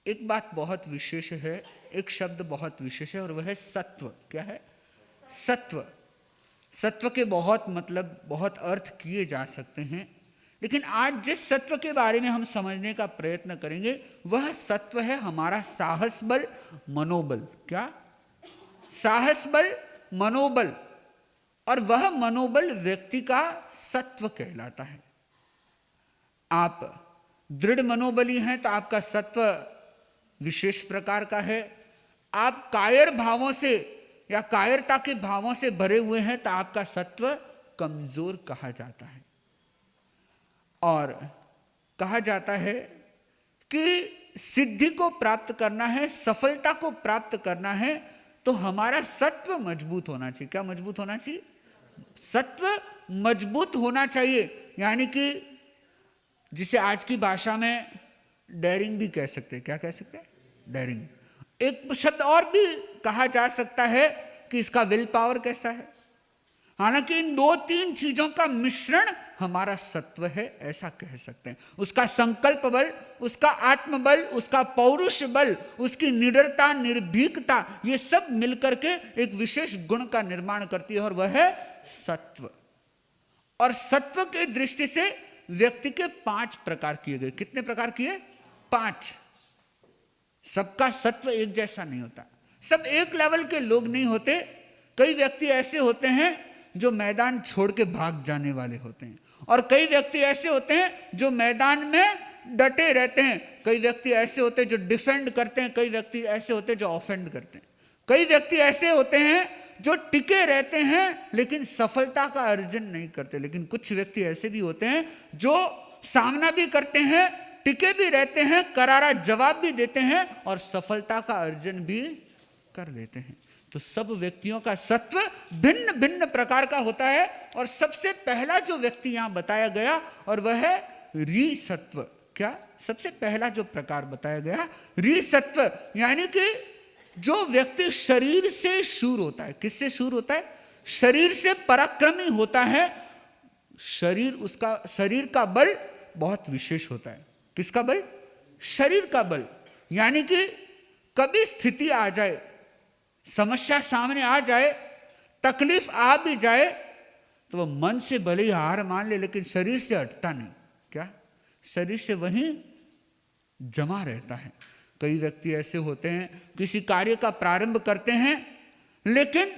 एक बात बहुत विशेष है, एक शब्द बहुत विशेष है और वह है सत्व। क्या है? सत्व। सत्व के बहुत मतलब, बहुत अर्थ किए जा सकते हैं, लेकिन आज जिस सत्व के बारे में हम समझने का प्रयत्न करेंगे वह सत्व है हमारा साहस बल, मनोबल। क्या? साहस बल, मनोबल। और वह मनोबल व्यक्ति का सत्व कहलाता है। आप दृढ़ मनोबली हैं तो आपका सत्व विशेष प्रकार का है। आप कायर भावों से या कायरता के भावों से भरे हुए हैं तो आपका सत्व कमजोर कहा जाता है। और कहा जाता है कि सिद्धि को प्राप्त करना है, सफलता को प्राप्त करना है तो हमारा सत्व मजबूत होना चाहिए। क्या मजबूत होना चाहिए? सत्व मजबूत होना चाहिए। यानी कि जिसे आज की भाषा में डेयरिंग भी कह सकते हैं। क्या कह सकते हैं? डेयरिंग। एक शब्द और भी कहा जा सकता है कि इसका विल पावर कैसा है। हालांकि इन दो तीन चीजों का मिश्रण हमारा सत्व है, ऐसा कह सकते हैं। उसका संकल्प बल, उसका आत्मबल, उसका पौरुष बल, उसकी निडरता, निर्भीकता, ये सब मिलकर के एक विशेष गुण का निर्माण करती है और वह है सत्व। और सत्व की दृष्टि से व्यक्ति के 5 प्रकार किए गए। कितने प्रकार किए? 5। सबका सत्व एक जैसा नहीं होता, सब एक लेवल के लोग नहीं होते। कई व्यक्ति ऐसे होते हैं जो मैदान छोड़ के भाग जाने वाले होते हैं, और कई व्यक्ति ऐसे होते हैं जो मैदान में डटे रहते हैं। कई व्यक्ति ऐसे होते हैं जो डिफेंड करते हैं, कई व्यक्ति ऐसे होते हैं जो ऑफेंड करते हैं। कई व्यक्ति ऐसे होते हैं जो टिके रहते हैं लेकिन सफलता का अर्जन नहीं करते। लेकिन कुछ व्यक्ति ऐसे भी होते हैं जो सामना भी करते हैं, टिके भी रहते हैं, करारा जवाब भी देते हैं और सफलता का अर्जन भी कर लेते हैं। तो सब व्यक्तियों का सत्व भिन्न भिन्न प्रकार का होता है। और सबसे पहला जो व्यक्ति यहां बताया गया और वह है रीसत्व। क्या? सबसे पहला जो प्रकार बताया गया रीसत्व, यानी कि जो व्यक्ति शरीर से शूर होता है। किससे शूर होता है? शरीर से पराक्रमी होता है। शरीर का बल बहुत विशेष होता है। किसका बल? शरीर का बल। यानी कि कभी स्थिति आ जाए, समस्या सामने आ जाए, तकलीफ आ भी जाए तो वह मन से भले ही हार मान ले लेकिन शरीर से हटता नहीं। क्या? शरीर से वहीं जमा रहता है। कई व्यक्ति ऐसे होते हैं किसी कार्य का प्रारंभ करते हैं लेकिन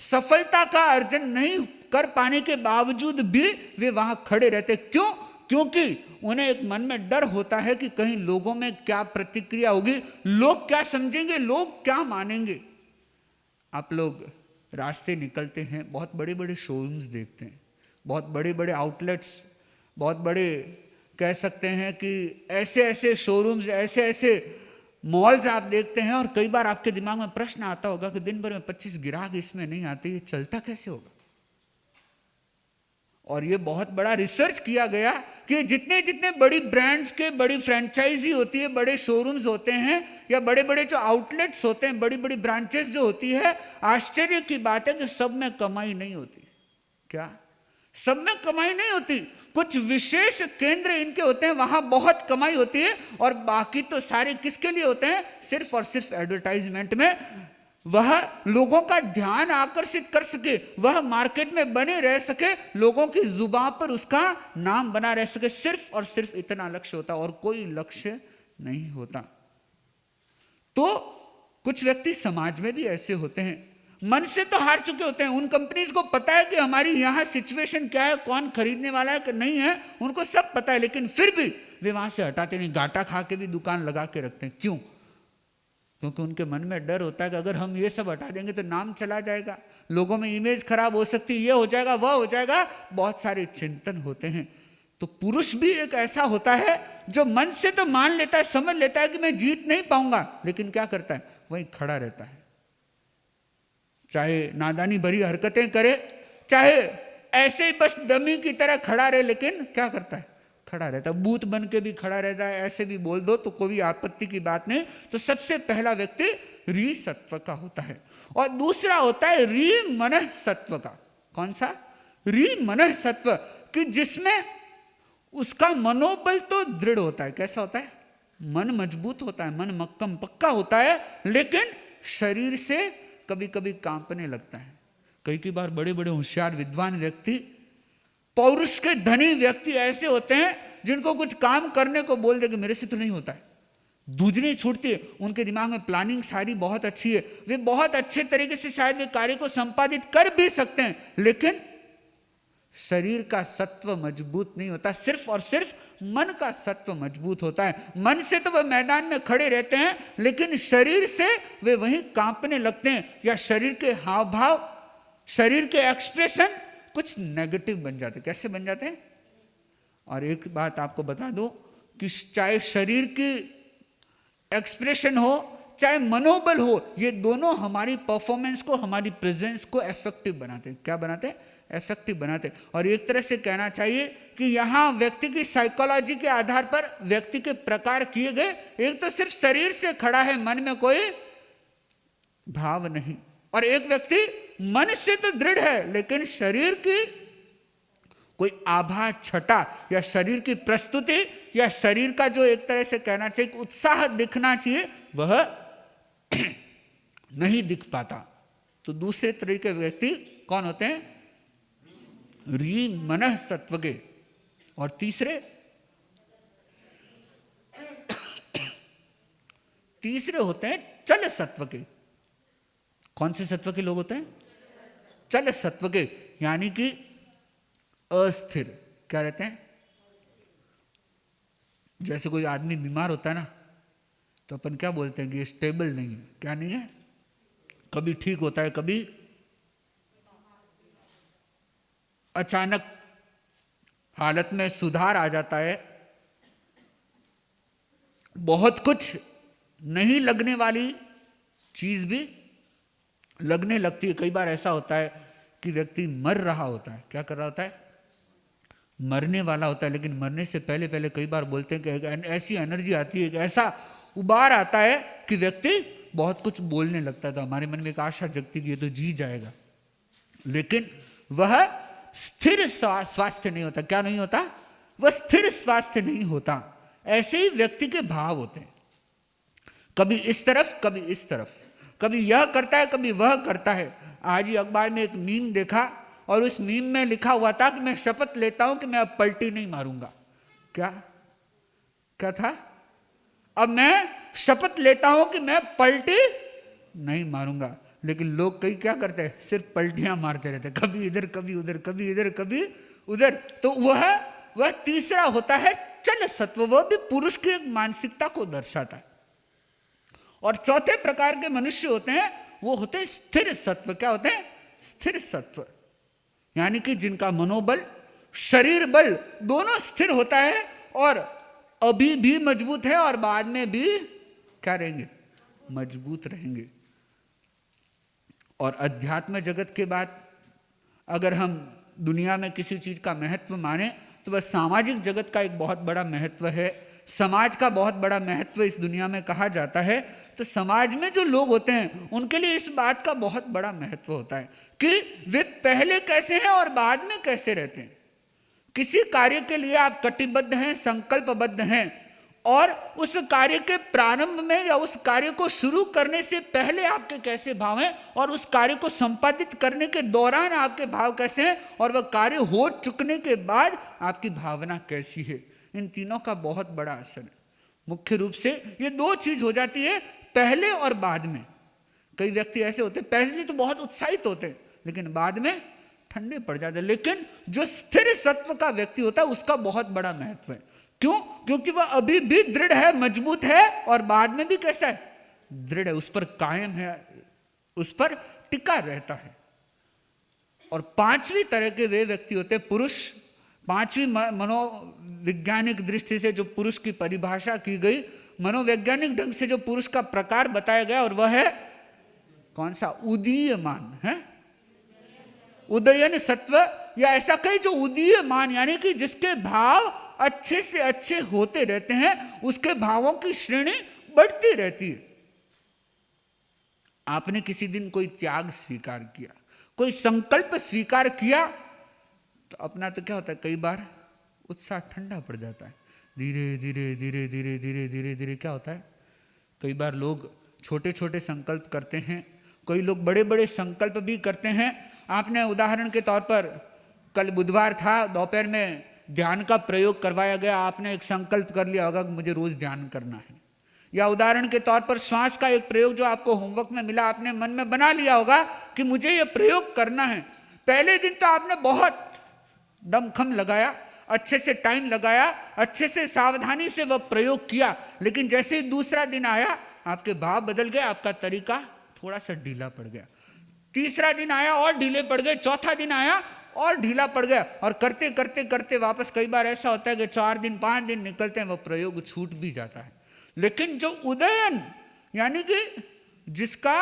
सफलता का अर्जन नहीं कर पाने के बावजूद भी वे वहां खड़े रहते। क्यों? क्योंकि उन्हें एक मन में डर होता है कि कहीं लोगों में क्या प्रतिक्रिया होगी, लोग क्या समझेंगे, लोग क्या मानेंगे। आप लोग रास्ते निकलते हैं, बहुत बड़े बड़े शोरूम्स देखते हैं, बहुत बड़े बड़े आउटलेट्स, बहुत बड़े कह सकते हैं कि ऐसे ऐसे शोरूम्स, ऐसे ऐसे मॉल्स आप देखते हैं। और कई बार आपके दिमाग में प्रश्न आता होगा कि दिन भर में 25 ग्राहक इसमें नहीं आते, ये चलता कैसे होगा। और ये बहुत बड़ा रिसर्च किया गया कि जितने जितने बड़ी ब्रांड्स के बड़ी फ्रेंचाइजी होती है, बड़े शोरूम्स होते हैं या बड़े बड़े जो आउटलेट्स होते हैं, बड़ी बड़ी ब्रांचेस जो होती है, आश्चर्य की बात है कि सब में कमाई नहीं होती। क्या? सब में कमाई नहीं होती। कुछ विशेष केंद्र इनके होते हैं, वहां बहुत कमाई होती है और बाकी तो सारे किसके लिए होते हैं? सिर्फ और सिर्फ एडवर्टाइजमेंट में। वह लोगों का ध्यान आकर्षित कर सके, वह मार्केट में बने रह सके, लोगों की जुबान पर उसका नाम बना रह सके, सिर्फ और सिर्फ इतना लक्ष्य होता और कोई लक्ष्य नहीं होता। तो कुछ व्यक्ति समाज में भी ऐसे होते हैं, मन से तो हार चुके होते हैं। उन कंपनीज को पता है कि हमारी यहां सिचुएशन क्या है, कौन खरीदने वाला है कि नहीं है, उनको सब पता है, लेकिन फिर भी वे वहां से हटाते नहीं, घाटा खा के भी दुकान लगा के रखते हैं। क्यों? क्योंकि उनके मन में डर होता है कि अगर हम ये सब हटा देंगे तो नाम चला जाएगा, लोगों में इमेज खराब हो सकती है, ये हो जाएगा, वह हो जाएगा, बहुत सारे चिंतन होते हैं। तो पुरुष भी एक ऐसा होता है जो मन से तो मान लेता है, समझ लेता है कि मैं जीत नहीं पाऊंगा, लेकिन क्या करता है? वहीं खड़ा रहता है, चाहे नादानी भरी हरकतें करे, चाहे ऐसे ही बस डमी की तरह खड़ा रहे, लेकिन क्या करता है? खड़ा रहता है। बूथ बन के भी खड़ा रहता है, ऐसे भी बोल दो तो कोई आपत्ति की बात नहीं। तो सबसे पहला व्यक्ति री सत्व का होता है। और दूसरा होता है री मनः सत्व का। कौन सा? री मनः सत्व, कि जिसमें उसका मनोबल तो दृढ़ होता है। कैसा होता है? मन मजबूत होता है, मन मक्कम पक्का होता है, लेकिन शरीर से कभी कभी कांपने लगता है। कई बार बड़े बड़े होशियार विद्वान व्यक्ति, पौरुष के धनी व्यक्ति ऐसे होते हैं जिनको कुछ काम करने को बोल दे कि मेरे से तो नहीं होता है, दूझने छूटती है। उनके दिमाग में प्लानिंग सारी बहुत अच्छी है, वे बहुत अच्छे तरीके से शायद वे कार्य को संपादित कर भी सकते हैं, लेकिन शरीर का सत्व मजबूत नहीं होता। सिर्फ और सिर्फ मन का सत्व मजबूत होता है। मन से तो वह मैदान में खड़े रहते हैं, लेकिन शरीर से वे वहीं कांपने लगते हैं, या शरीर के हाव भाव, शरीर के एक्सप्रेशन कुछ नेगेटिव बन जाते। कैसे बन जाते हैं? और एक बात आपको बता दूं कि चाहे शरीर की एक्सप्रेशन हो, चाहे मनोबल हो, ये दोनों हमारी परफॉर्मेंस को, हमारी प्रेजेंस को इफेक्टिव बनाते हैं। क्या बनाते हैं? इफेक्टिव बनाते। और एक तरह से कहना चाहिए कि यहां व्यक्ति की साइकोलॉजी के आधार पर व्यक्ति के प्रकार किए गए। एक तो सिर्फ शरीर से खड़ा है, मन में कोई भाव नहीं, और एक व्यक्ति मन से तो दृढ़ है, लेकिन शरीर की कोई आभा छटा, या शरीर की प्रस्तुति, या शरीर का जो एक तरह से कहना चाहिए उत्साह दिखना चाहिए, वह नहीं दिख पाता। तो दूसरे तरह के व्यक्ति कौन होते हैं? री मनः सत्व के। और तीसरे होते हैं चल सत्व के। कौन से सत्व के लोग होते हैं? चल सत्व के, यानी कि अस्थिर। क्या रहते हैं? जैसे कोई आदमी बीमार होता है ना, तो अपन क्या बोलते हैं कि स्टेबल नहीं है। क्या नहीं है? कभी ठीक होता है, कभी अचानक हालत में सुधार आ जाता है। बहुत कुछ नहीं लगने वाली चीज भी लगने लगती है। कई बार ऐसा होता है कि व्यक्ति मर रहा होता है। क्या कर रहा होता है? मरने वाला होता है, लेकिन मरने से पहले पहले कई बार बोलते हैं कि ऐसी एनर्जी आती है, कि ऐसा उबार आता है कि व्यक्ति बहुत कुछ बोलने लगता है। तो हमारे मन में एक आशा जगती कि ये तो जी जाएगा, लेकिन वह स्थिर स्वास्थ्य नहीं होता। क्या नहीं होता? वह स्थिर स्वास्थ्य नहीं होता। ऐसे ही व्यक्ति के भाव होते हैं, कभी इस तरफ, कभी इस तरफ, कभी यह करता है, कभी वह करता है। आज ही अखबार में एक मीम देखा, और उस मीम में लिखा हुआ था कि मैं शपथ लेता हूं कि मैं अब पलटी नहीं मारूंगा। क्या क्या था? अब मैं शपथ लेता हूं कि मैं पलटी नहीं मारूंगा। लेकिन लोग कई क्या करते हैं? सिर्फ पलटियां मारते रहते, कभी इधर कभी उधर, कभी इधर कभी उधर। तो वह तीसरा होता है चल सत्व। वह भी पुरुष की एक मानसिकता को दर्शाता है। और चौथे प्रकार के मनुष्य होते हैं, वो होते हैं स्थिर सत्व। क्या होते हैं? स्थिर सत्व, यानी कि जिनका मनोबल, शरीर बल दोनों स्थिर होता है, और अभी भी मजबूत है, और बाद में भी क्या रहेंगे? मजबूत रहेंगे। और अध्यात्म जगत के बाद अगर हम दुनिया में किसी चीज का महत्व माने, तो वह सामाजिक जगत का एक बहुत बड़ा महत्व है। समाज का बहुत बड़ा महत्व इस दुनिया में कहा जाता है। तो समाज में जो लोग होते हैं, उनके लिए इस बात का बहुत बड़ा महत्व होता है कि वे पहले कैसे हैं और बाद में कैसे रहते हैं। किसी कार्य के लिए आप कटिबद्ध हैं, संकल्पबद्ध हैं, और उस कार्य के प्रारंभ में या उस कार्य को शुरू करने से पहले आपके कैसे भाव हैं, और उस कार्य को संपादित करने के दौरान आपके भाव कैसे हैं, और वह कार्य हो चुकने के बाद आपकी भावना कैसी है। इन तीनों का बहुत बड़ा असर है। मुख्य रूप से ये दो चीज हो जाती है, पहले और बाद में। कई व्यक्ति ऐसे होते हैं, पहले तो बहुत उत्साहित होते हैं, लेकिन बाद में ठंडे पड़ जाते हैं। लेकिन जो स्थिर सत्व का व्यक्ति होता है, उसका बहुत बड़ा महत्व है। क्यों? क्योंकि वह अभी भी दृढ़ है, मजबूत है, और बाद में भी कैसा है? दृढ़ है, उस पर कायम है, उस पर टिका रहता है। और पांचवी तरह के वे व्यक्ति होते हैं पुरुष। पांचवी मनोवैज्ञानिक दृष्टि से जो पुरुष की परिभाषा की गई, मनोवैज्ञानिक ढंग से जो पुरुष का प्रकार बताया गया, और वह है कौन सा? उदीयमान है, उदयन सत्व, या ऐसा कहीं जो उदीयमान, यानी कि जिसके भाव अच्छे से अच्छे होते रहते हैं, उसके भावों की श्रेणी बढ़ती रहती है। आपने किसी दिन कोई त्याग स्वीकार किया, कोई संकल्प स्वीकार किया, तो अपना तो क्या होता है, कई बार उत्साह ठंडा पड़ जाता है। धीरे धीरे धीरे धीरे धीरे धीरे धीरे क्या होता है, कई बार लोग छोटे छोटे संकल्प करते हैं, कई लोग बड़े बड़े संकल्प भी करते हैं। आपने उदाहरण के तौर पर कल बुधवार था, दोपहर में ध्यान का प्रयोग करवाया गया, आपने एक संकल्प कर लिया होगा कि मुझे रोज ध्यान करना है। या उदाहरण के तौर पर श्वास का एक प्रयोग जो आपको होमवर्क में मिला, आपने मन में बना लिया होगा कि मुझे ये प्रयोग करना है। पहले दिन तो आपने बहुत दमखम लगाया, अच्छे से टाइम लगाया, अच्छे से सावधानी से वह प्रयोग किया, लेकिन जैसे ही दूसरा दिन आया आपके भाव बदल गए, आपका तरीका थोड़ा सा ढीला पड़ गया। तीसरा दिन आया और ढीले पड़ गए, चौथा दिन आया और ढीला पड़ गया, और करते करते करते वापस कई बार ऐसा होता है कि 4 दिन 5 दिन निकलते हैं, वह प्रयोग छूट भी जाता है। लेकिन जो उदयन यानी कि जिसका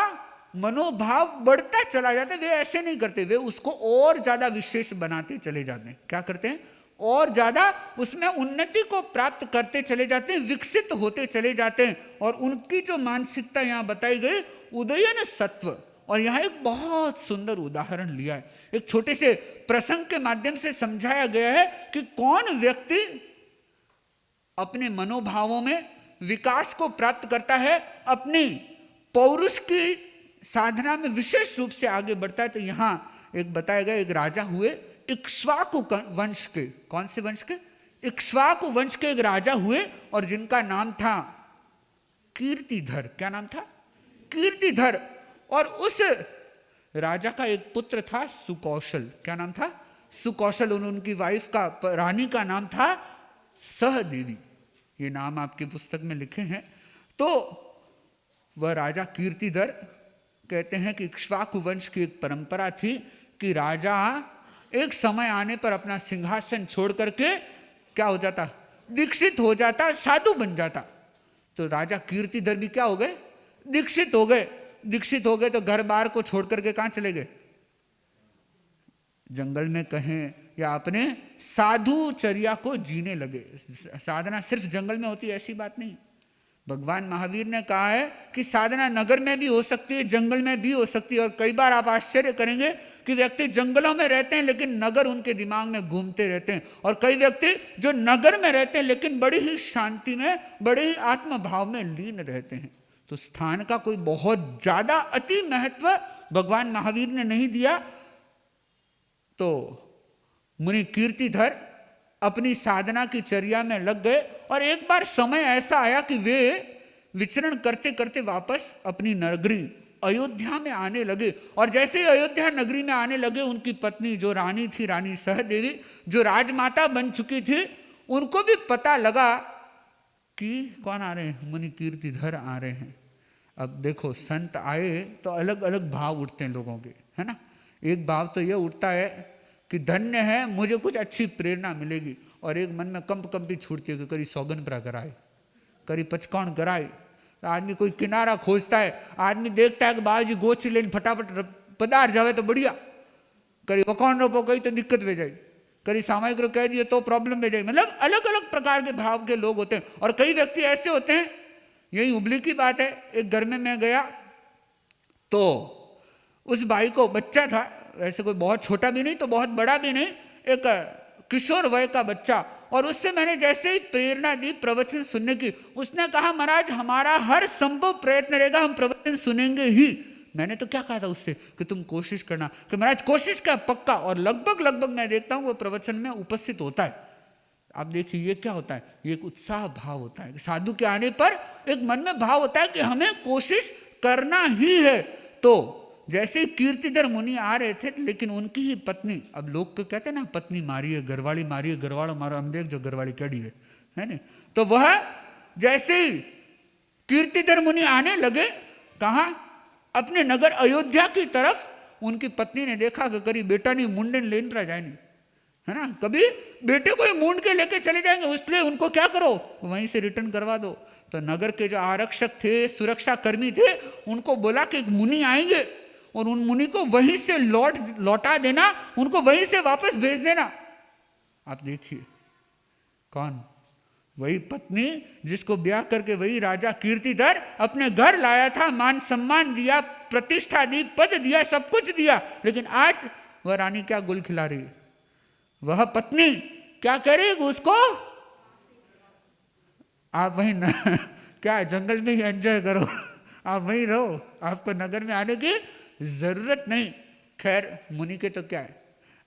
मनोभाव बढ़ता चला जाता है, वे ऐसे नहीं करते, वे उसको और ज्यादा विशेष बनाते चले जाते हैं। क्या करते हैं? और ज्यादा उसमें उन्नति को प्राप्त करते चले जाते हैं, विकसित होते चले जाते हैं। और उनकी जो मानसिकता यहाँ बताई गई, उदयन सत्व। और यहाँ एक बहुत सुंदर उदाहरण लिया है, एक छोटे से प्रसंग के माध्यम से समझाया गया है कि कौन व्यक्ति अपने मनोभावों में विकास को प्राप्त करता है, अपनी पौरुष की साधना में विशेष रूप से आगे बढ़ता है। तो यहाँ एक बताया गया, एक राजा हुए इक्ष्वाकु वंश के। कौन से वंश के? इक्ष्वाकु वंश के एक राजा हुए, और जिनका नाम था कीर्तिधर। क्या नाम था? कीर्तिधर। और उस राजा का एक पुत्र था सुकौशल। क्या नाम था? सुकौशल। उनकी वाइफ का, रानी का नाम था सहदेवी। ये नाम आपकी पुस्तक में लिखे हैं। तो वह राजा कीर्तिधर, कहते हैं कि इक्ष्वाकु वंश की एक परंपरा थी कि राजा एक समय आने पर अपना सिंहासन छोड़ करके क्या हो जाता? दीक्षित हो जाता, साधु बन जाता। तो राजा कीर्तिधर भी क्या हो गए? दीक्षित हो गए। दीक्षित हो गए तो घर बार को छोड़ करके कहां चले गए? जंगल में कहें या अपने साधुचर्या को जीने लगे। साधना सिर्फ जंगल में होती है ऐसी बात नहीं। भगवान महावीर ने कहा है कि साधना नगर में भी हो सकती है, जंगल में भी हो सकती है। और कई बार आप आश्चर्य करेंगे कि व्यक्ति जंगलों में रहते हैं लेकिन नगर उनके दिमाग में घूमते रहते हैं, और कई व्यक्ति जो नगर में रहते हैं लेकिन बड़ी ही शांति में, बड़े ही आत्मभाव में लीन रहते हैं। तो स्थान का कोई बहुत ज्यादा अति महत्व भगवान महावीर ने नहीं दिया। तो मुनि कीर्तिधर अपनी साधना की चर्या में लग गए, और एक बार समय ऐसा आया कि वे विचरण करते करते वापस अपनी नगरी अयोध्या में आने लगे। और जैसे ही अयोध्या नगरी में आने लगे, उनकी पत्नी जो रानी थी, रानी सहदेवी, जो राजमाता बन चुकी थी, उनको भी पता लगा कि कौन आ रहे हैं? मुनि कीर्तिधर आ रहे हैं। अब देखो, संत आए तो अलग अलग भाव उठते हैं लोगों के, है ना। एक भाव तो ये उठता है कि धन्य है, मुझे कुछ अच्छी प्रेरणा मिलेगी, और एक मन में कंपी छूटती है कि करी सौगन पर कराए, करी पचकौन कराए। आदमी कोई किनारा खोजता है, आदमी देखता है कि बाबू जी गोची लेने फटाफट पदार जावे तो बढ़िया, करी वकौन रोपो कही तो दिक्कत हो जाए, करी सामायिक रो कह दिए तो प्रॉब्लम हो जाए। मतलब अलग अलग प्रकार के भाव के लोग होते हैं। और कई व्यक्ति ऐसे होते हैं, यही हुबली की बात है, एक घर में मैं गया तो उस भाई को बच्चा था, वैसे कोई बहुत छोटा भी नहीं तो बहुत बड़ा भी नहीं, एक किशोर वय का बच्चा। और उससे मैंने जैसे ही प्रेरणा दी प्रवचन सुनने की, उसने कहा महाराज हमारा हर संभव प्रयत्न रहेगा, हम प्रवचन सुनेंगे ही। मैंने तो क्या कहा था उससे कि तुम कोशिश करना, कि महाराज कोशिश का पक्का। और लगभग मैं देखता हूँ वो प्रवचन में उपस्थित होता है। आप देखिए ये क्या होता है, ये एक उत्साह भाव होता है। साधु के आने पर एक मन में भाव होता है कि हमें कोशिश करना ही है। तो जैसे कीर्तिधर मुनि आ रहे थे, लेकिन उनकी ही पत्नी, अब लोग तो कहते हैं ना पत्नी मारी है, घरवाली मारी है, घरवाला मारो, हम देख जो घरवाली कड़ी है ना। तो वह जैसे ही कीर्तिधर मुनि आने लगे, कहा अपने नगर अयोध्या की तरफ, उनकी पत्नी ने देखा कि करी बेटा नहीं मुंडन लेन पर जाए नहीं, है ना। कभी बेटे को ही मूंड के लेके चले जाएंगे, इसलिए उनको क्या करो, वहीं से रिटर्न करवा दो। तो नगर के जो आरक्षक थे, सुरक्षा कर्मी थे, उनको बोला कि एक मुनि आएंगे और उन मुनि को वहीं से लौटा देना, उनको वहीं से वापस भेज देना। आप देखिए कौन? वही पत्नी जिसको ब्याह करके वही राजा कीर्तिधर अपने घर लाया था, मान सम्मान दिया, प्रतिष्ठा दी, पद दिया, सब कुछ दिया। लेकिन आज वह रानी क्या गुल खिला रही है, वह पत्नी क्या करेगी, उसको आप वहीं क्या जंगल में ही एंजॉय करो, आप वहीं रहो, आपको नगर में आने की जरूरत नहीं। खैर मुनि के तो क्या है,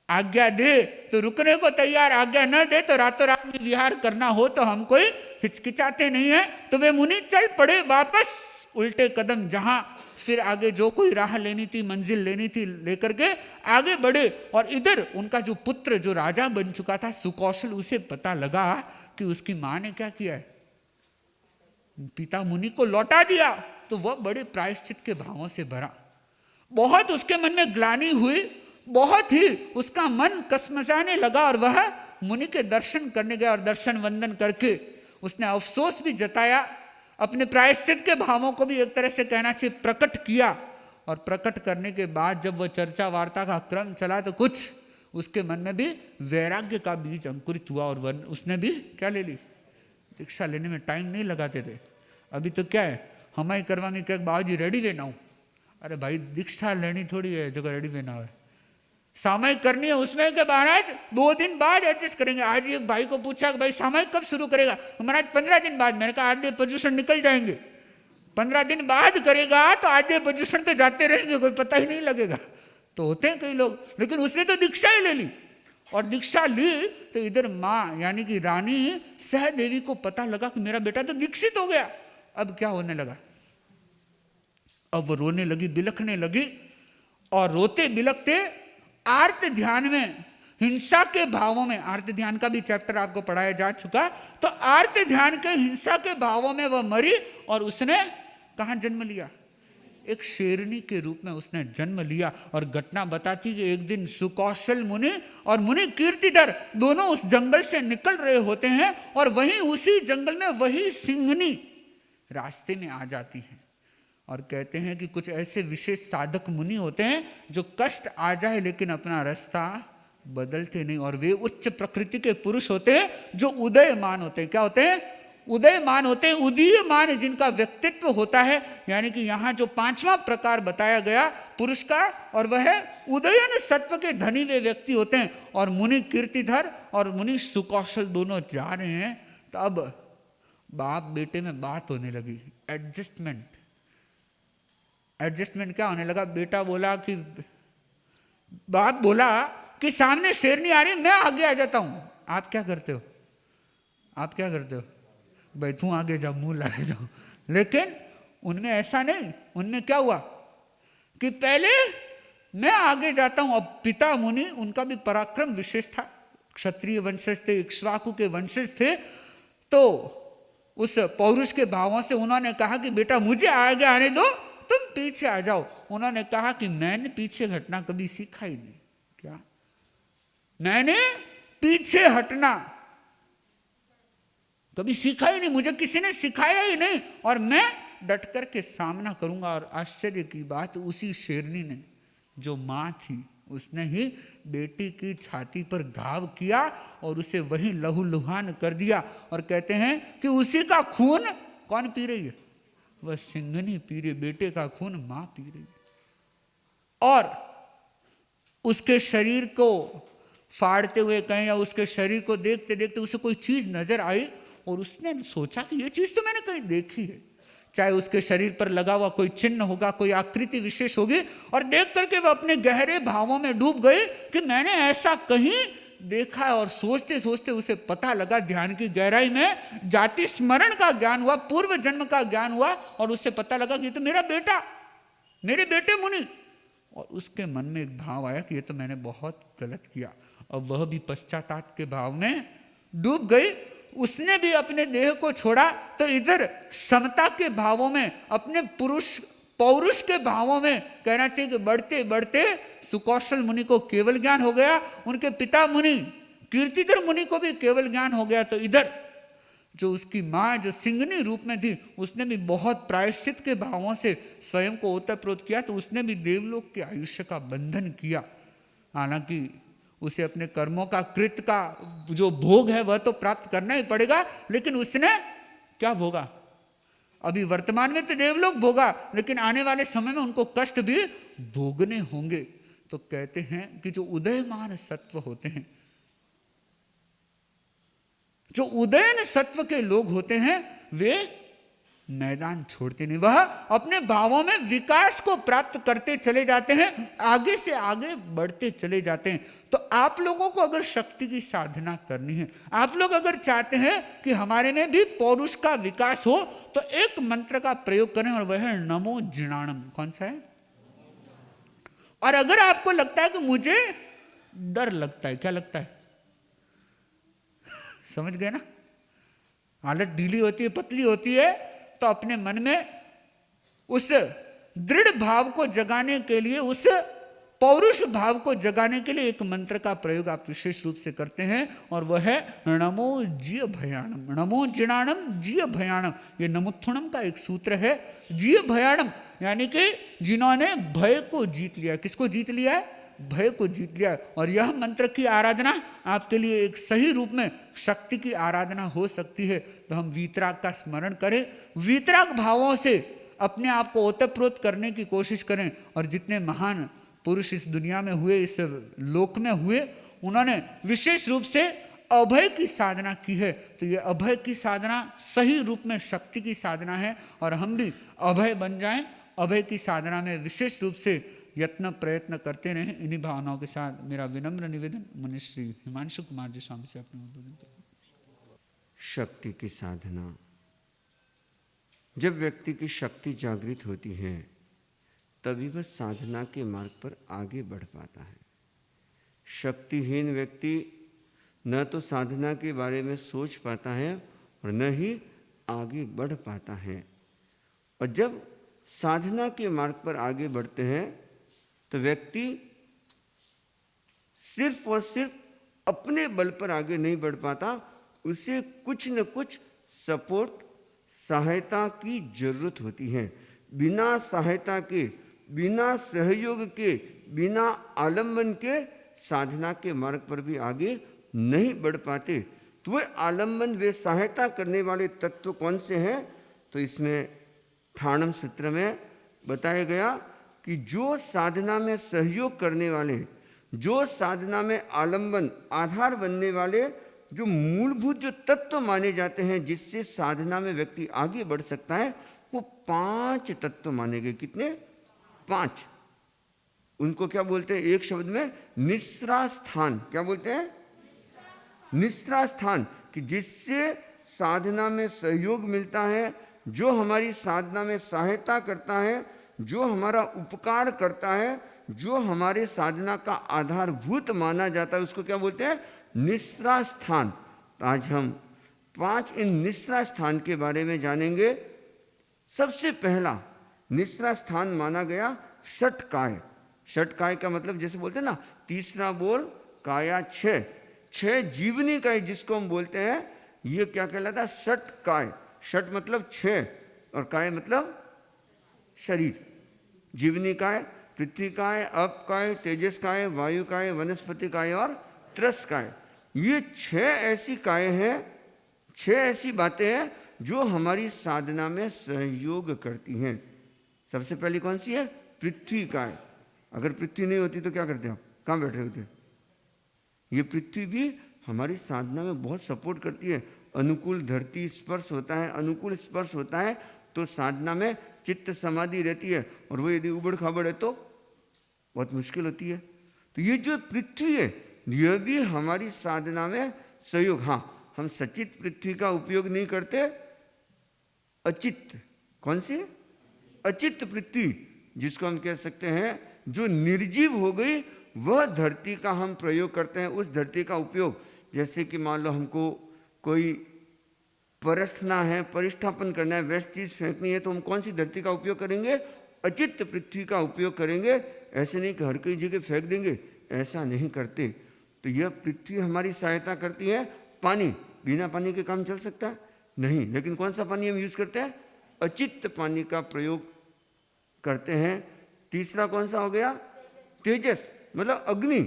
आज्ञा दे तो रुकने को तैयार, आज्ञा न दे तो रातों रात में विहार करना हो तो हम कोई हिचकिचाते नहीं है। तो वे मुनि चल पड़े वापस उल्टे कदम, जहां फिर आगे जो कोई राह लेनी थी, मंजिल लेनी थी, लेकर के आगे बढ़े। और इधर उनका जो पुत्र जो राजा बन चुका था सुकौशल, उसे पता लगा कि उसकी मां ने क्या किया है, पिता मुनि को लौटा दिया। तो वह बड़े प्रायश्चित के भावों से भरा, बहुत उसके मन में ग्लानि हुई, बहुत ही उसका मन कसमसाने लगा। और वह मुनि के दर्शन करने गया और दर्शन वंदन करके उसने अफसोस भी जताया, अपने प्रायश्चित के भावों को भी एक तरह से कहना चाहिए प्रकट किया। और प्रकट करने के बाद जब वह चर्चा वार्ता का क्रम चला तो कुछ उसके मन में भी वैराग्य का बीज अंकुरित हुआ। और उसने भी क्या ले ली, दीक्षा लेने में टाइम नहीं लगाते थे। अभी तो क्या है, हमारी करवानी क्या, बाबूजी रेडी लेना हूँ, अरे भाई दीक्षा लेनी थोड़ी है जो रेडी लेना है, सामयिक करनी है उसमें के महाराज 2 दिन बाद एडजस्ट करेंगे। आज एक भाई को पूछा कि भाई सामयिक कब शुरू करेगा, महाराज 15 दिन बाद। मैंने कहा आधे पोजीशन निकल जाएंगे, 15 दिन बाद करेगा तो आधे पोजीशन तो जाते रहेंगे, कोई पता ही नहीं लगेगा। तो होते हैं कई लोग, लेकिन उसने तो दीक्षा ही ले ली। और दीक्षा ली तो इधर माँ यानी कि रानी सहदेवी को पता लगा कि मेरा बेटा तो दीक्षित हो गया। अब क्या होने लगा, अब वो रोने लगी, बिलखने लगी। और रोते बिलखते आर्त ध्यान में, हिंसा के भावों में, आर्त ध्यान का भी चैप्टर आपको पढ़ाया जा चुका, तो आर्त ध्यान के हिंसा के भावों में वह मरी। और उसने कहाँ जन्म लिया, एक शेरनी के रूप में उसने जन्म लिया। और घटना बताती कि एक दिन सुकौशल मुनि और मुनि कीर्तिधर दोनों उस जंगल से निकल रहे होते हैं, और वहीं उसी जंगल में वही सिंहनी रास्ते में आ जाती है। और कहते हैं कि कुछ ऐसे विशेष साधक मुनि होते हैं जो कष्ट आ जाए लेकिन अपना रास्ता बदलते नहीं। और वे उच्च प्रकृति के पुरुष होते हैं जो उदयमान होते हैं। क्या होते हैं, उदयमान होते हैं, उदीयमान जिनका व्यक्तित्व होता है। यानी कि यहाँ जो 5वां प्रकार बताया गया पुरुष का, और वह उदयन सत्व के धनी वे व्यक्ति होते हैं। और मुनि कीर्तिधर और मुनि सुकौशल दोनों जा रहे हैं। तो अब बाप बेटे में बात होने लगी, एडजस्टमेंट क्या होने लगा। बेटा बोला कि, बाप बोला कि सामने शेरनी आ रही है, मैं आगे आ जाता हूं, आप क्या करते हो, आप क्या करते हो, भाई तू आगे जाओ, मुंह लागे जाओ। लेकिन उनमें ऐसा नहीं, उनमें क्या हुआ कि पहले मैं आगे जाता हूं। अब पिता मुनि, उनका भी पराक्रम विशेष था, क्षत्रिय वंशज थे, इक्ष्वाकु के वंशज थे। तो उस पौरुष के भावों से उन्होंने कहा कि बेटा मुझे आगे आने दो, तुम पीछे आ जाओ। उन्होंने कहा कि मैंने पीछे हटना कभी सीखा ही नहीं। क्या, मैंने पीछे हटना कभी सीखा ही नहीं, मुझे किसी ने सिखाया ही नहीं, और मैं डट कर के सामना करूंगा। और आश्चर्य की बात, उसी शेरनी ने, जो मां थी, उसने ही बेटी की छाती पर घाव किया और उसे वहीं लहूलुहान कर दिया। और कहते हैं कि उसी का खून कौन पी रही है, वह सिंघनी पी रही, बेटे का खून मां पी रही। और उसके शरीर को फाड़ते हुए कहें या उसके शरीर को देखते देखते उसे कोई चीज नजर आई, और उसने सोचा कि यह चीज तो मैंने कहीं देखी है। चाहे उसके शरीर पर लगा हुआ कोई चिन्ह होगा, कोई आकृति विशेष होगी, और देख करके वह अपने गहरे भावों में डूब गई कि मैंने ऐसा कहीं देखा है। और सोचते सोचते उसे पता लगा, ध्यान की गहराई में जाति स्मरण का ज्ञान हुआ, पूर्व जन्म का ज्ञान हुआ, और उससे पता लगा कि ये तो मेरा बेटा, मेरे बेटे मुनि। और उसके मन में एक भाव आया कि ये तो मैंने बहुत गलत किया। और वह भी पश्चाताप के भाव में डूब गई। उसने भी अपने देह को छोड़ा, तो इधर समता के भावों में, अपने पौरुष के भावों में, कहना चाहिए कि बढ़ते बढ़ते सुकौशल मुनि को केवल ज्ञान हो गया, उनके पिता मुनि कीर्तिधर मुनि को भी केवल ज्ञान हो गया। तो इधर जो उसकी माँ जो सिंघनी रूप में थी, उसने भी बहुत प्रायश्चित के भावों से स्वयं को ओतप्रोत किया। तो उसने भी देवलोक के आयुष्य का बंधन किया। हालांकि उसे अपने कर्मों का कृत का जो भोग है वह तो प्राप्त करना ही पड़ेगा, लेकिन उसने क्या भोगा, अभी वर्तमान में तो देवलोक भोगा, लेकिन आने वाले समय में उनको कष्ट भी भोगने होंगे। तो कहते हैं कि जो उदयमान सत्व होते हैं, जो उदयन सत्व के लोग होते हैं, वे मैदान छोड़ते नहीं, वह अपने भावों में विकास को प्राप्त करते चले जाते हैं, आगे से आगे बढ़ते चले जाते हैं। तो आप लोगों को अगर शक्ति की साधना करनी है, आप लोग अगर चाहते हैं कि हमारे में भी पौरुष का विकास हो, तो एक मंत्र का प्रयोग करें और वह है नमो जिणाणम। कौन सा है? और अगर आपको लगता है कि मुझे डर लगता है, क्या लगता है? समझ गए ना? हालत ढीली होती है, पतली होती है, तो अपने मन में उस दृढ़ भाव को जगाने के लिए, उस पौरुष भाव को जगाने के लिए एक मंत्र का प्रयोग आप विशेष रूप से करते हैं, और वह है नमो जिय भयाणम। नमो जिणाणम जिय भयाणम, ये नमुत्थुणम का एक सूत्र है। जिय भयाणम यानी कि जिन्होंने भय को जीत लिया। किसको जीत लिया है? भय को जीत लिया। और यह मंत्र की आराधना आपके लिए एक सही रूप में शक्ति की आराधना हो सकती है। तो हम वीतराग का स्मरण करें, वीतराग भावों से अपने आप को ओतप्रोत करने की कोशिश करें। और जितने महान पुरुष इस दुनिया में हुए, इस लोक में हुए, उन्होंने विशेष रूप से अभय की साधना की है। तो ये अभय की साधना सही रूप में शक्ति की साधना है, और हम भी अभय बन जाएं, अभय की साधना में विशेष रूप से यत्न प्रयत्न करते रहें। इन्हीं भावनाओं के साथ मेरा विनम्र निवेदन मनीश्री हिमांशु कुमार जी स्वामी से अपने उद्बोधन। शक्ति की साधना, जब व्यक्ति की शक्ति जागृत होती है तभी वह साधना के मार्ग पर आगे बढ़ पाता है। शक्तिहीन व्यक्ति न तो साधना के बारे में सोच पाता है और न ही आगे बढ़ पाता है। और जब साधना के मार्ग पर आगे बढ़ते हैं तो व्यक्ति सिर्फ और सिर्फ अपने बल पर आगे नहीं बढ़ पाता, उसे कुछ न कुछ सपोर्ट, सहायता की जरूरत होती है। बिना सहायता के, बिना सहयोग के, बिना आलंबन के साधना के मार्ग पर भी आगे नहीं बढ़ पाते। तो वे आलंबन, वे सहायता करने वाले तत्व कौन से हैं? तो इसमें ठाणम सूत्र में बताया गया कि जो साधना में सहयोग करने वाले, जो साधना में आलंबन, आधार बनने वाले, जो मूलभूत जो तत्व माने जाते हैं जिससे साधना में व्यक्ति आगे बढ़ सकता है, वो 5 तत्व माने गए। कितने? 5। उनको क्या बोलते हैं? एक शब्द में निस्रा स्थान। क्या बोलते हैं? निस्रा स्थान, कि जिससे साधना में सहयोग मिलता है, जो हमारी साधना में सहायता करता है, जो हमारा उपकार करता है, जो हमारे साधना का आधारभूत माना जाता है, उसको क्या बोलते हैं? निस्रा स्थान। आज हम 5 इन निस्रा स्थान के बारे में जानेंगे। सबसे पहला निस्रा स्थान माना गया षटकाय। षटकाय का मतलब जैसे बोलते हैं ना, तीसरा बोल काया 6 जीवनी काय जिसको हम बोलते हैं, ये क्या कहलाता है? षटकाय। षट मतलब 6 और काय मतलब शरीर। जीवनी काय, पृथ्वी काय, अप काय, तेजस काय, वायु काय, वनस्पति काय और त्रस काय। ये 6 ऐसी काय हैं, 6 ऐसी बातें हैं जो हमारी साधना में सहयोग करती हैं। सबसे पहली कौन सी है? पृथ्वी काय। अगर पृथ्वी नहीं होती तो क्या करते आप? कहाँ बैठे होते? ये पृथ्वी भी हमारी साधना में बहुत सपोर्ट करती है। अनुकूल धरती स्पर्श होता है, अनुकूल स्पर्श होता है तो साधना में चित्त समाधि रहती है, और वो यदि उबड़ खाबड़ है तो बहुत मुश्किल होती है। तो ये जो पृथ्वी है, यह भी हमारी साधना में सहयोग। हाँ, हम सचित पृथ्वी का उपयोग नहीं करते, अचित। कौन सी? अचित पृथ्वी, जिसको हम कह सकते हैं जो निर्जीव हो गई, वह धरती का हम प्रयोग करते हैं। उस धरती का उपयोग, जैसे कि मान लो हमको कोई परसना है, परिष्ठापन करना है, वेस्ट चीज फेंकनी है, तो हम कौन सी धरती का उपयोग करेंगे? अचित पृथ्वी का उपयोग करेंगे। ऐसे नहीं कि हर कोई जगह फेंक देंगे, ऐसा नहीं करते। तो यह पृथ्वी हमारी सहायता करती है। पानी, बिना पानी के काम चल सकता है? नहीं। लेकिन कौन सा पानी हम यूज करते हैं? अचित पानी का प्रयोग करते हैं। तीसरा कौन सा हो गया? तेजस, मतलब अग्नि।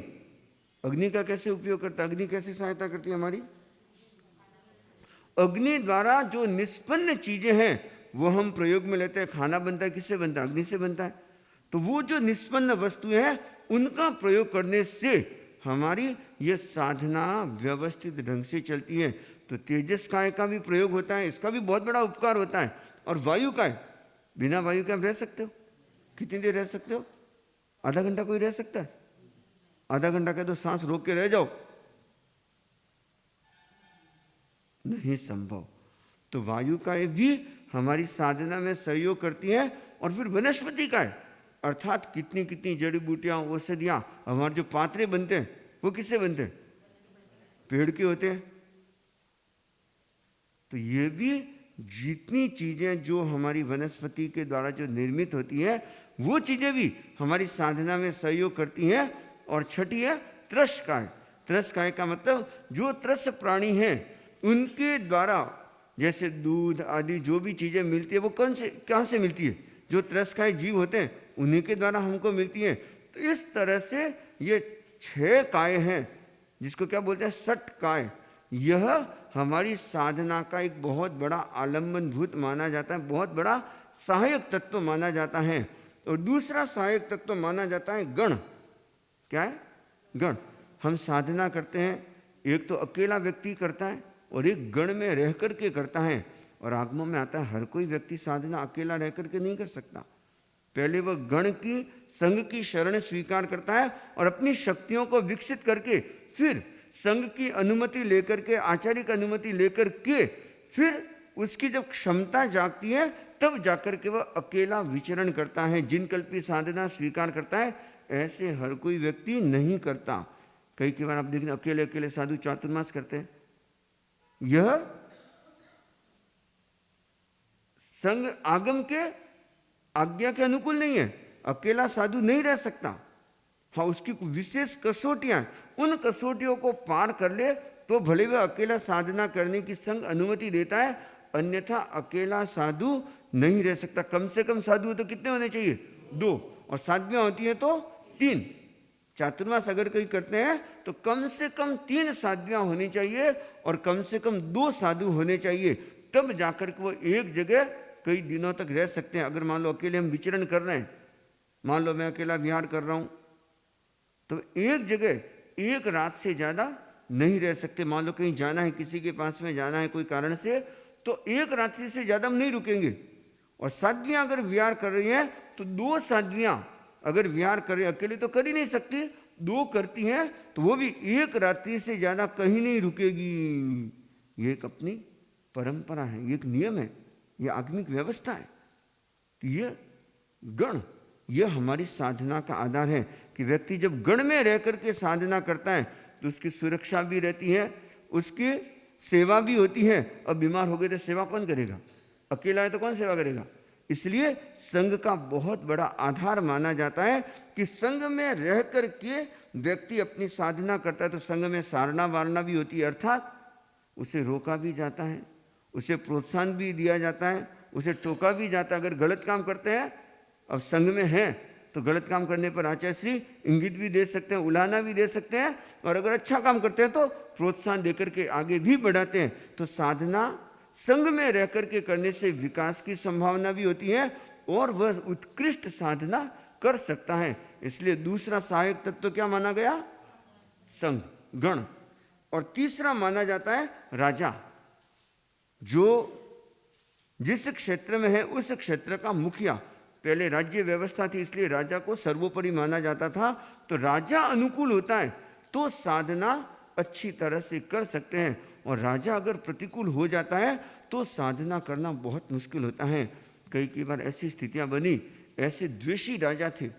अग्नि का कैसे उपयोग करता है? अग्नि कैसे सहायता करती है हमारी? अग्नि द्वारा जो निष्पन्न चीजें हैं वो हम प्रयोग में लेते हैं। खाना बनता है, किससे बनता है? अग्नि से बनता है। तो वो जो निष्पन्न वस्तुएं हैं उनका प्रयोग करने से हमारी ये साधना व्यवस्थित ढंग से चलती है। तो तो तेजस काय का भी प्रयोग होता है, इसका भी बहुत बड़ा उपकार होता है। और वायु काय, बिना वायु के आप रह सकते हो? कितनी देर रह सकते हो? आधा घंटा कोई रह सकता है? आधा घंटा कह दो सांस रोक के रह जाओ, नहीं संभव। तो वायु काय भी हमारी साधना में सहयोग करती है। और फिर वनस्पति काय, अर्थात कितनी कितनी जड़ी बूटियां, औषधियां, हमारे जो पात्रे बनते हैं वो किससे बनते हैं? पेड़ के होते हैं। तो ये भी जितनी चीजें जो हमारी वनस्पति के द्वारा जो निर्मित होती है, वो चीजें भी हमारी साधना में सहयोग करती हैं। और छठी है त्रस काय। त्रस काय का मतलब जो त्रस प्राणी हैं उनके द्वारा, जैसे दूध आदि जो भी चीजें मिलती है वो कहाँ से मिलती है? जो त्रसकाय जीव होते हैं उन्हीं के द्वारा हमको मिलती है। तो इस तरह से ये 6 काय हैं, जिसको क्या बोलते हैं? सट काय। यह हमारी साधना का एक बहुत बड़ा आलम्बनभूत माना जाता है, बहुत बड़ा सहायक तत्व माना जाता है। और दूसरा सहायक तत्व माना जाता है गण। क्या है? गण। हम साधना करते हैं, एक तो अकेला व्यक्ति करता है और एक गण में रह करके करता है। और आगमों में आता है हर कोई व्यक्ति साधना अकेला रह करके नहीं कर सकता। पहले वह गण की संघ की शरण स्वीकार करता है और अपनी शक्तियों को विकसित करके फिर संघ की अनुमति लेकर के, आचार्य की अनुमति लेकर के, फिर उसकी जब क्षमता जागती है तब जाकर के वह अकेला विचरण करता है, जिनकल्पी साधना स्वीकार करता है। ऐसे हर कोई व्यक्ति नहीं करता। कई बार आप देखना अकेले अकेले साधु चातुर्मास करते हैं। यह संघ आगम के आज्ञा के अनुकूल नहीं है। अकेला साधु नहीं रह सकता। हाँ, उसकी विशेष कसौटियां, उन कसौटियों को पार कर ले तो भले वह अकेला साधना करने की संघ अनुमति देता है, अन्यथा अकेला साधु नहीं रह सकता। कम से कम साधु तो कितने होने चाहिए? 2, और साध्वियां होती है तो 3। चातुर्मास अगर कोई करते हैं तो कम से कम 3 साध्वियां होनी चाहिए और कम से कम 2 साधु होने चाहिए, तब जाकर के वो एक जगह कई दिनों तक रह सकते हैं। अगर मान लो अकेले हम विचरण कर रहे हैं, मान लो मैं अकेला विहार कर रहा हूं, तो एक जगह एक रात से ज्यादा नहीं रह सकते। मान लो कहीं जाना है, किसी के पास में जाना है कोई कारण से, तो एक रात्रि से ज्यादा हम नहीं रुकेंगे। और साध्वियां अगर विहार कर रही हैं तो 2 साध्वियां अगर विहार कर रही, अकेले तो कर ही नहीं सकती, 2 करती हैं तो वो भी एक रात्रि से ज्यादा कहीं नहीं रुकेगी। ये एक अपनी परंपरा है, ये एक नियम है, ये आगमिक व्यवस्था है। ये गण, ये हमारी साधना का आधार है कि व्यक्ति जब गण में रह करके साधना करता है तो उसकी सुरक्षा भी रहती है, उसकी सेवा भी होती है। अब बीमार हो गए तो सेवा कौन करेगा? अकेला है तो कौन सेवा करेगा? इसलिए संघ का बहुत बड़ा आधार माना जाता है कि संघ में रह करके व्यक्ति अपनी साधना करता है। तो संघ में सारना वारना भी होती है, अर्थात उसे रोका भी जाता है, उसे प्रोत्साहन भी दिया जाता है, उसे टोका भी जाता है। अगर गलत काम करते हैं, अब संघ में हैं तो गलत काम करने पर आचार्य श्री इंगित भी दे सकते हैं, उलाहना भी दे सकते हैं, और अगर अच्छा काम करते हैं तो प्रोत्साहन देकर के आगे भी बढ़ाते हैं। तो साधना संघ में रह करके करने से विकास की संभावना भी होती है और वह उत्कृष्ट साधना कर सकता है। इसलिए दूसरा सहायक तत्व क्या माना गया? संघ, गण। और तीसरा माना जाता है राजा, जो जिस क्षेत्र में है उस क्षेत्र का मुखिया। पहले राज्य व्यवस्था थी, इसलिए राजा को सर्वोपरि माना जाता था। तो राजा अनुकूल होता है तो साधना अच्छी तरह से कर सकते हैं, और राजा अगर प्रतिकूल हो जाता है तो साधना करना बहुत मुश्किल होता है। कई बार ऐसी स्थितियां बनी, ऐसे द्वेषी राजा थे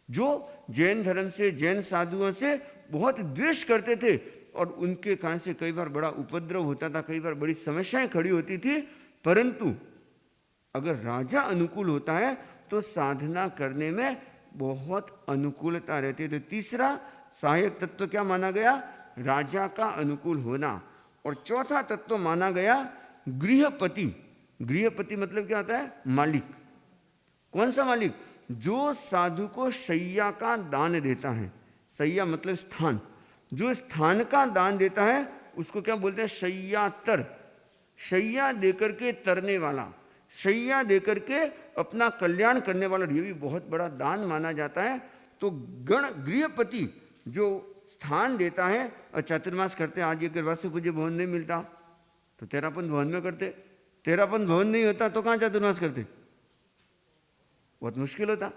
जो जैन धर्म से, जैन साधुओं से बहुत द्वेष करते थे, और उनके कारण से कई बार बड़ा उपद्रव होता था, कई बार बड़ी समस्याएं खड़ी होती थी। परंतु अगर राजा अनुकूल होता है तो साधना करने में बहुत अनुकूलता रहती है। तो तीसरा सहायक तत्व क्या माना गया? राजा का अनुकूल होना। और चौथा तत्व माना गया गृहपति। गृहपति मतलब क्या होता है? मालिक। कौन सा मालिक? जो साधु को शैया का दान देता है। शैया मतलब स्थान, जो स्थान का दान देता है उसको क्या बोलते हैं? शैयातर। शैया देकर के तरने वाला, शैया देकर के अपना कल्याण करने वाला, ये भी बहुत बड़ा दान माना जाता है। तो गण गृहपति जो स्थान देता है, और चातुर्मास करते हैं, आज ये वास्य पूज्य भवन नहीं मिलता, तो तेरापन भवन में करते। तेरापन भवन नहीं होता तो कहाँ चातुर्मास करते? बहुत मुश्किल होता।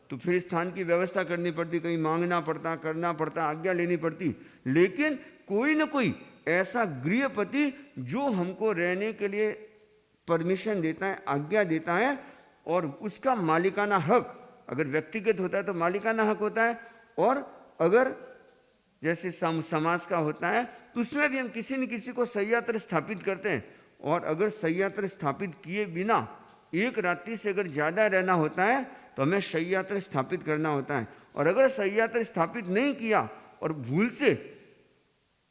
तो फिर स्थान की व्यवस्था करनी पड़ती, कहीं मांगना पड़ता, करना पड़ता, आज्ञा लेनी पड़ती। लेकिन कोई ना कोई ऐसा गृहपति जो हमको रहने के लिए परमिशन देता है, आज्ञा देता है, और उसका मालिकाना हक, अगर व्यक्तिगत होता है तो मालिकाना हक होता है, और अगर जैसे समाज का होता है तो उसमें भी हम किसी न किसी को सह्यात्र स्थापित करते हैं। और अगर सह्यात्र स्थापित किए बिना एक रात्रि से अगर ज़्यादा रहना होता है तो हमें सह्यात्र स्थापित करना होता है। और अगर सह्यात्र स्थापित नहीं किया और भूल से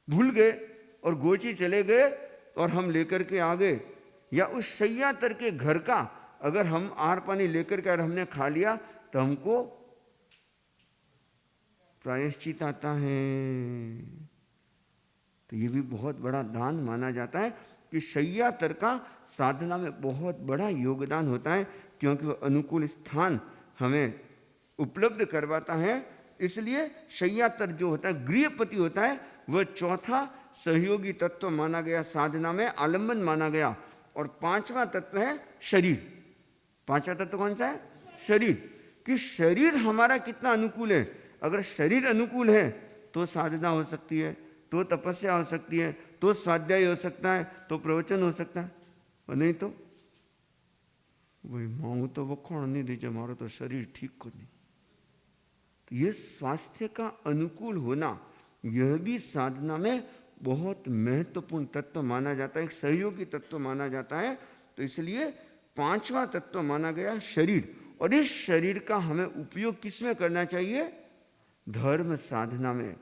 भूल गए और गोची चले गए और हम लेकर के आ गए, या उस सह्यात्र के घर का अगर हम आहार पानी लेकर के और हमने खा लिया तो हमको प्रायश्चित आता है। तो ये भी बहुत बड़ा दान माना जाता है कि शय्यातर का साधना में बहुत बड़ा योगदान होता है, क्योंकि वह अनुकूल स्थान हमें उपलब्ध करवाता है। इसलिए शय्यातर जो होता है, गृहपति होता है, वह चौथा सहयोगी तत्व माना गया, साधना में आलंबन माना गया। और पांचवा तत्व है शरीर। पांचवा तत्व कौन सा है? शरीर। कि शरीर हमारा कितना अनुकूल है। अगर शरीर अनुकूल है तो साधना हो सकती है, तो तपस्या हो सकती है, तो स्वाध्याय हो सकता है, तो प्रवचन हो सकता है। और नहीं तो वही मांगू तो वो कौन नहीं दीजिए, हमारा तो शरीर ठीक को नहीं। तो ये स्वास्थ्य का अनुकूल होना, यह भी साधना में बहुत महत्वपूर्ण तत्व माना जाता है, एक सहयोगी तत्व माना जाता है। तो इसलिए पांचवा तत्व माना गया शरीर। और इस शरीर का हमें उपयोग किस में करना चाहिए? धर्म साधना में।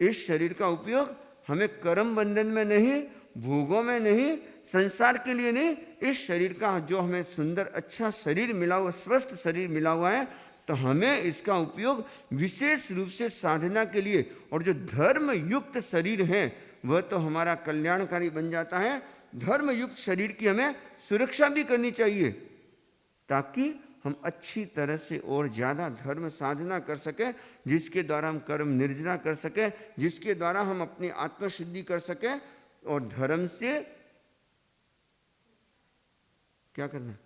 इस शरीर का उपयोग हमें कर्म बंधन में नहीं, भोगों में नहीं, संसार के लिए नहीं। इस शरीर का जो हमें सुंदर अच्छा शरीर मिला हुआ, स्वस्थ शरीर मिला हुआ है, तो हमें इसका उपयोग विशेष रूप से साधना के लिए, और जो धर्म युक्त शरीर है वह तो हमारा कल्याणकारी बन जाता है। धर्म युक्त शरीर की हमें सुरक्षा भी करनी चाहिए, ताकि हम अच्छी तरह से और ज़्यादा धर्म साधना कर सकें, जिसके द्वारा हम कर्म निर्जना कर सकें, जिसके द्वारा हम अपनी आत्मशुद्धि कर सकें। और धर्म से क्या करना?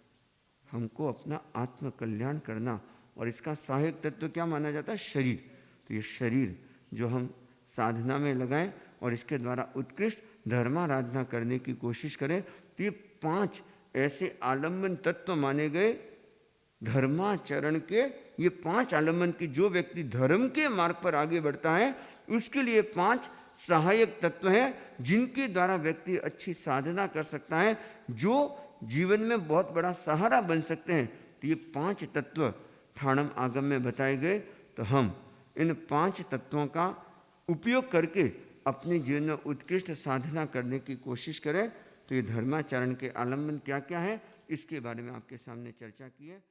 हमको अपना आत्म कल्याण करना। और इसका सहायक तत्व क्या माना जाता है? शरीर। तो ये शरीर जो हम साधना में लगाएं और इसके द्वारा उत्कृष्ट धर्माराधना करने की कोशिश करें, तो ये पांच ऐसे आलम्बन तत्व माने गए धर्माचरण के। ये पांच आलम्बन की, जो व्यक्ति धर्म के मार्ग पर आगे बढ़ता है उसके लिए पांच सहायक तत्व हैं, जिनके द्वारा व्यक्ति अच्छी साधना कर सकता है, जो जीवन में बहुत बड़ा सहारा बन सकते हैं। तो ये पांच तत्व ठाणम आगम में बताए गए। तो हम इन पांच तत्वों का उपयोग करके अपने जीवन में उत्कृष्ट साधना करने की कोशिश करें। तो ये धर्माचरण के आलम्बन क्या क्या है, इसके बारे में आपके सामने चर्चा की है।